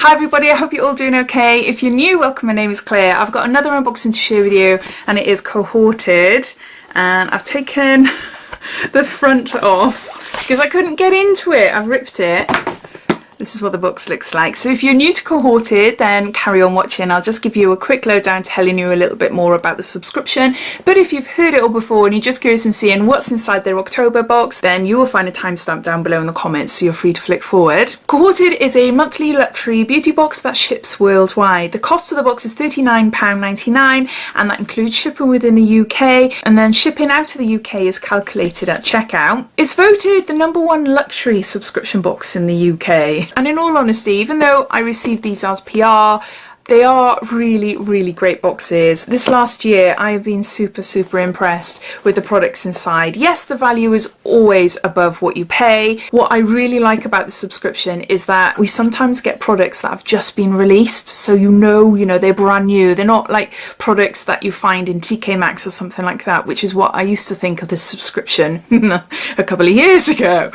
Hi everybody, I hope you're all doing okay. If you're new, welcome, my name is Claire. I've got another unboxing to share with you and it is Cohorted, and I've taken the front off because I couldn't get into it. I've ripped it. This is what the box looks like. So if you're new to Cohorted, then carry on watching. I'll just give you a quick lowdown telling you a little bit more about the subscription. But if you've heard it all before and you're just curious and seeing what's inside their October box, then you will find a timestamp down below in the comments, so you're free to flick forward. Cohorted is a monthly luxury beauty box that ships worldwide. The cost of the box is £39.99 and that includes shipping within the UK, and then shipping out of the UK is calculated at checkout. It's voted the #1 luxury subscription box in the UK. And in all honesty, even though I received these as PR, they are really great boxes. This last year I have been super impressed with the products inside. Yes, the value is always above what you pay. What I really like about the subscription is that we sometimes get products that have just been released, so you know they're brand new. They're not like products that you find in TK Maxx or something like that, which is what I used to think of this subscription a couple of years ago.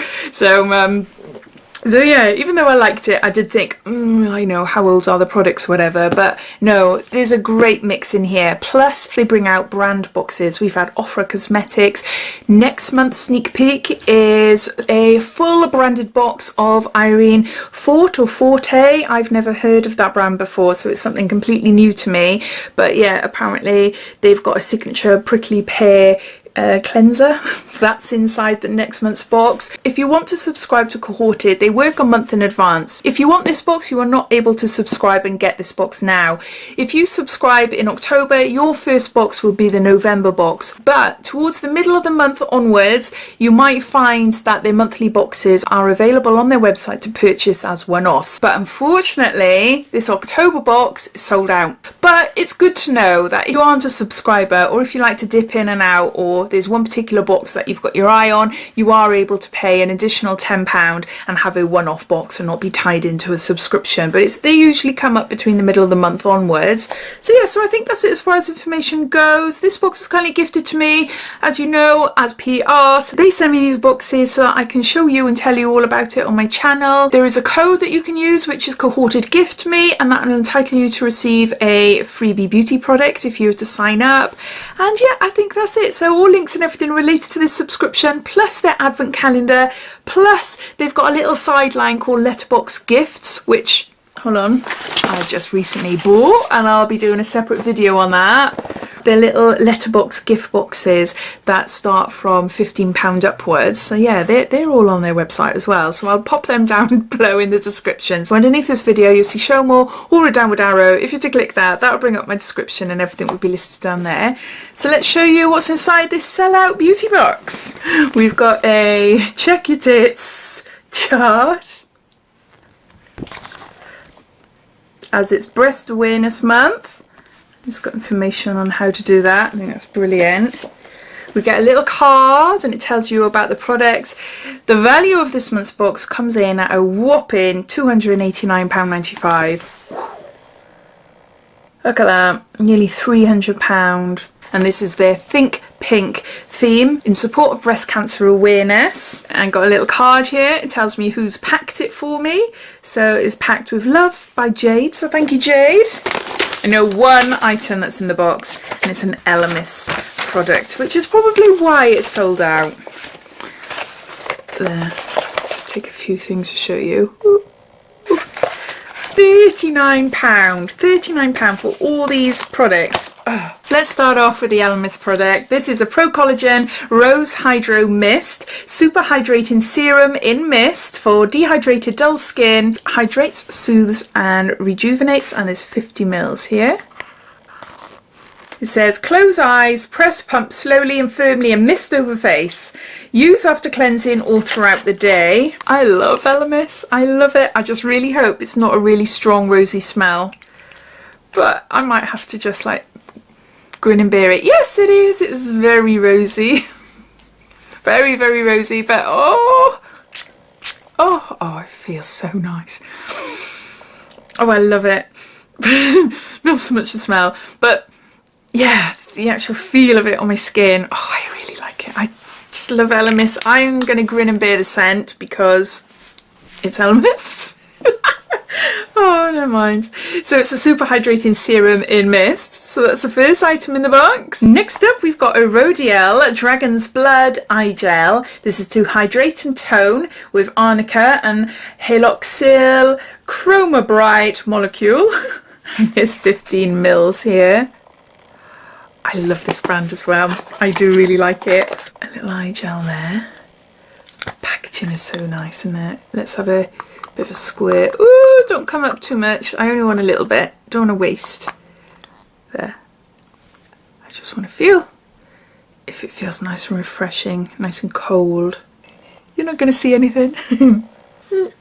So yeah, even though I liked it, I did think, I know, how old are the products, whatever. But no, there's a great mix in here. Plus, they bring out brand boxes. We've had Ofra Cosmetics. Next month's sneak peek is a full branded box of Irene Forte. I've never heard of that brand before, so it's something completely new to me. But yeah, apparently they've got a signature prickly pear cleanser that's inside the next month's box. If you want to subscribe to Cohorted, they work a month in advance. If you want this box, you are not able to subscribe and get this box now. If you subscribe in October, your first box will be the November box, but towards the middle of the month onwards, you might find that their monthly boxes are available on their website to purchase as one-offs. But unfortunately, this October box is sold out. But it's good to know that if you aren't a subscriber, or if you like to dip in and out, or there's one particular box that you've got your eye on, you are able to pay an additional £10 and have a one-off box and not be tied into a subscription. But they usually come up between the middle of the month onwards. So yeah, so I think that's it as far as information goes. This box was kindly gifted to me, as you know, as PR. So they send me these boxes so that I can show you and tell you all about it on my channel. There is a code that you can use, which is Cohorted Gift Me, and that will entitle you to receive a freebie beauty product if you were to sign up. And yeah, I think that's it. So all links and everything related to this subscription, plus their advent calendar, plus they've got a little sideline called Letterbox Gifts, which, hold on, I just recently bought, and I'll be doing a separate video on that. They're little letterbox gift boxes that start from £15 upwards. So yeah, they're all on their website as well. So I'll pop them down below in the description. So underneath this video, you'll see show more or a downward arrow. If you were to click that, that'll bring up my description and everything will be listed down there. So let's show you what's inside this sellout beauty box. We've got a check your tits chart, as it's Breast Awareness Month. It's got information on how to do that. I think that's brilliant. We get a little card and it tells you about the product. The value of this month's box comes in at a whopping £289.95. Look at that, nearly £300. And this is their Think Pink theme in support of breast cancer awareness. And got a little card here. It tells me who's packed it for me. So it's packed with love by Jade. So thank you, Jade. I know one item that's in the box, and it's an Elemis product, which is probably why it's sold out. There. Just take a few things to show you. Ooh. Ooh. £39 for all these products. Oh. Let's start off with the Elemis product. This is a Pro Collagen Rose Hydro Mist, Super Hydrating Serum in Mist for dehydrated dull skin. Hydrates, soothes and rejuvenates, and there's 50 ml here. It says, close eyes, press pump slowly and firmly and mist over face. Use after cleansing or throughout the day. I love Elemis. I love it. I just really hope it's not a really strong rosy smell. But I might have to just like grin and bear it. Yes, it is. It's very rosy. very rosy, but oh, it feels so nice. Oh, I love it. Not so much the smell, but yeah, the actual feel of it on my skin. Oh, I really like it. I just love Elemis. I'm going to grin and bear the scent because it's Elemis. Oh, never mind. So it's a super hydrating serum in mist. So that's the first item in the box. Next up, we've got a Rodial Dragon's Blood Eye Gel. This is to hydrate and tone with arnica and haloxyl chroma bright molecule. There's 15 mils here. I love this brand as well. I do really like it. A little eye gel there. The packaging is so nice, isn't it? Let's have a bit of a squirt. Ooh, don't come up too much. I only want a little bit. Don't want to waste. There. I just want to feel if it feels nice and refreshing, nice and cold. You're not going to see anything.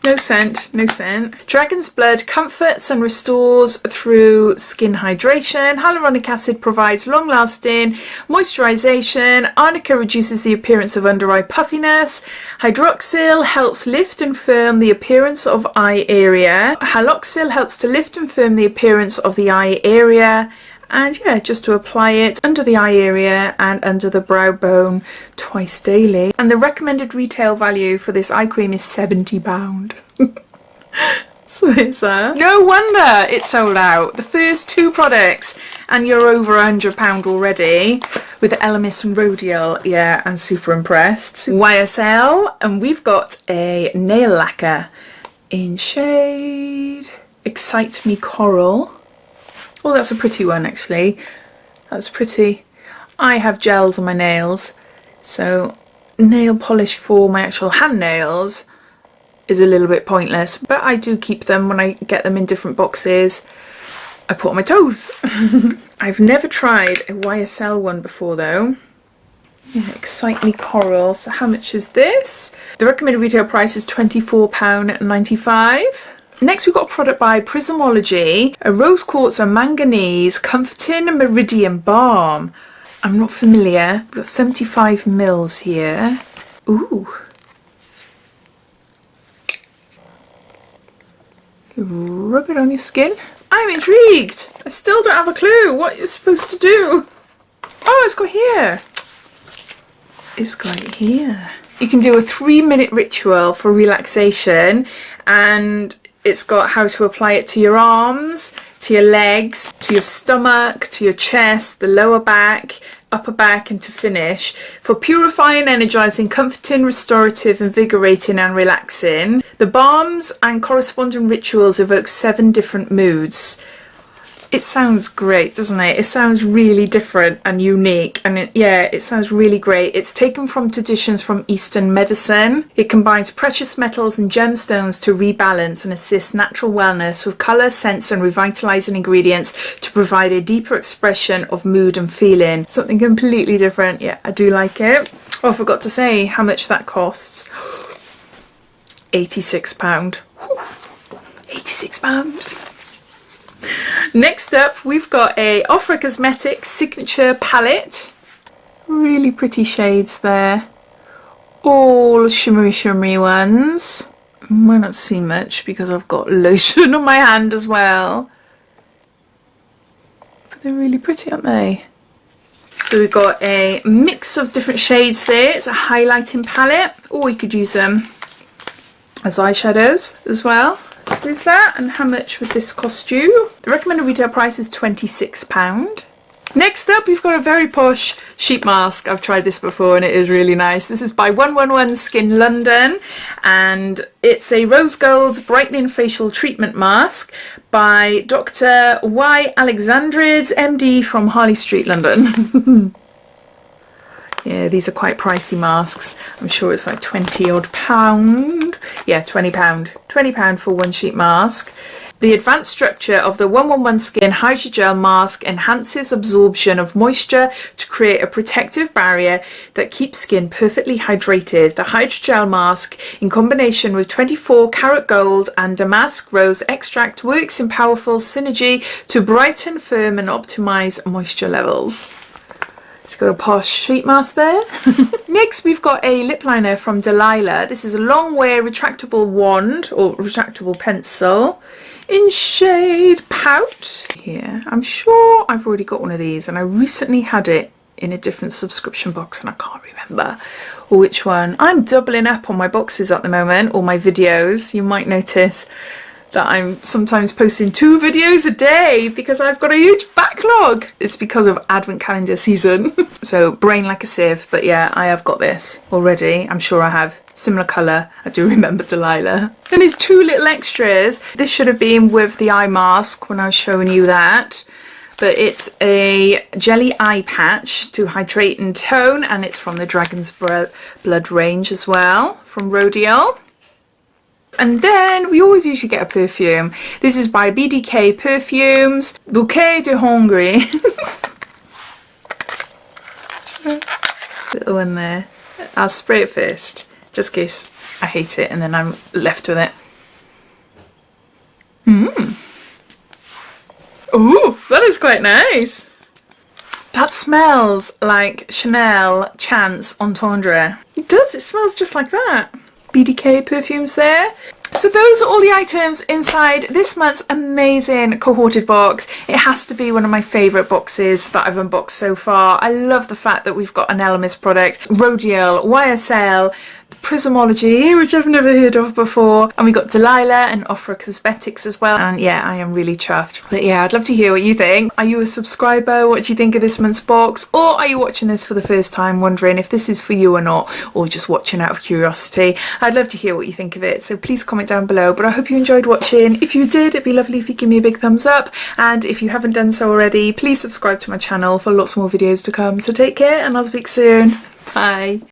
No scent, no scent. Dragon's Blood comforts and restores through skin hydration. Hyaluronic acid provides long-lasting moisturization. Arnica reduces the appearance of under-eye puffiness. Hydroxyl helps lift and firm the appearance of eye area. Haloxyl helps to lift and firm the appearance of the eye area. And yeah, just to apply it under the eye area and under the brow bone twice daily. And the recommended retail value for this eye cream is £70. So there's that. No wonder it's sold out. The first two products and you're over £100 already with Elemis and Rodial. Yeah, I'm super impressed. YSL, and we've got a nail lacquer in shade Excite Me Coral. Oh, that's a pretty one actually. That's pretty. I have gels on my nails, so nail polish for my actual hand nails is a little bit pointless, but I do keep them when I get them in different boxes. I put on my toes. I've never tried a YSL one before though. Yeah, Excite Me Coral. So how much is this? The recommended retail price is £24.95. Next we've got a product by Prismology, a rose quartz and manganese comforting meridian balm. I'm not familiar. We've got 75 mils here. Ooh. You rub it on your skin. I'm intrigued. I still don't have a clue what you're supposed to do. Oh, it's got here. It's got it here. You can do a 3-minute ritual for relaxation, and it's got how to apply it to your arms, to your legs, to your stomach, to your chest, the lower back, upper back, and to finish. For purifying, energizing, comforting, restorative, invigorating and relaxing. The balms and corresponding rituals evoke 7 different moods. It sounds great, doesn't it? It sounds really different and unique, and it sounds really great. It's taken from traditions from Eastern medicine. It combines precious metals and gemstones to rebalance and assist natural wellness with colour, scents and revitalising ingredients to provide a deeper expression of mood and feeling. Something completely different. Yeah, I do like it. Oh, I forgot to say how much that costs. £86. £86. Next up, we've got a Ofra Cosmetics Signature Palette. Really pretty shades there. All shimmery ones. Might not see much because I've got lotion on my hand as well. But they're really pretty, aren't they? So we've got a mix of different shades there. It's a highlighting palette. Or you could use them as eyeshadows as well. So there's that. And how much would this cost you? The recommended retail price is £26. Next up, we've got a very posh sheet mask. I've tried this before and it is really nice. This is by 111 Skin London, and it's a rose gold brightening facial treatment mask by Dr. Y. Alexandrides, MD from Harley Street, London. Yeah, these are quite pricey masks. I'm sure it's like 20 odd pound. Yeah, £20. £20 for one sheet mask. The advanced structure of the 111 Skin Hydrogel Mask enhances absorption of moisture to create a protective barrier that keeps skin perfectly hydrated. The Hydrogel Mask, in combination with 24 karat gold and damask rose extract, works in powerful synergy to brighten, firm and optimize moisture levels. It's got a posh sheet mask there. Next we've got a lip liner from Delilah. This is a long wear retractable wand or retractable pencil in shade Pout. Here, I'm sure I've already got one of these and I recently had it in a different subscription box and I can't remember which one. I'm doubling up on my boxes at the moment, or my videos. You might notice that I'm sometimes posting 2 videos a day because I've got a huge backlog. It's because of advent calendar season. So brain like a sieve, but yeah, I have got this already. I'm sure I have. Similar colour. I do remember Delilah. Then there's 2 little extras. This should have been with the eye mask when I was showing you that. But it's a jelly eye patch to hydrate and tone, and it's from the Dragon's Blood range as well, from Rodial. And then we always usually get a perfume. This is by BDK Perfumes, Bouquet de Hongrie. Little one there. I'll spray it first, just in case I hate it and then I'm left with it. Ooh, that is quite nice. That smells like Chanel Chance Entendre. It does, it smells just like that. BDK perfumes there. So those are all the items inside this month's amazing cohorted box. It has to be one of my favourite boxes that I've unboxed so far. I love the fact that we've got an Elemis product, Rodial, YSL, Prismology, which I've never heard of before, and we got Delilah and Ofra Cosmetics as well, and yeah, I am really chuffed. But yeah, I'd love to hear what you think. Are you a subscriber? What do you think of this month's box? Or are you watching this for the first time wondering if this is for you or not, or just watching out of curiosity? I'd love to hear what you think of it, so please comment down below. But I hope you enjoyed watching. If you did, it'd be lovely if you give me a big thumbs up, and if you haven't done so already, please subscribe to my channel for lots more videos to come. So take care, and I'll speak soon. Bye.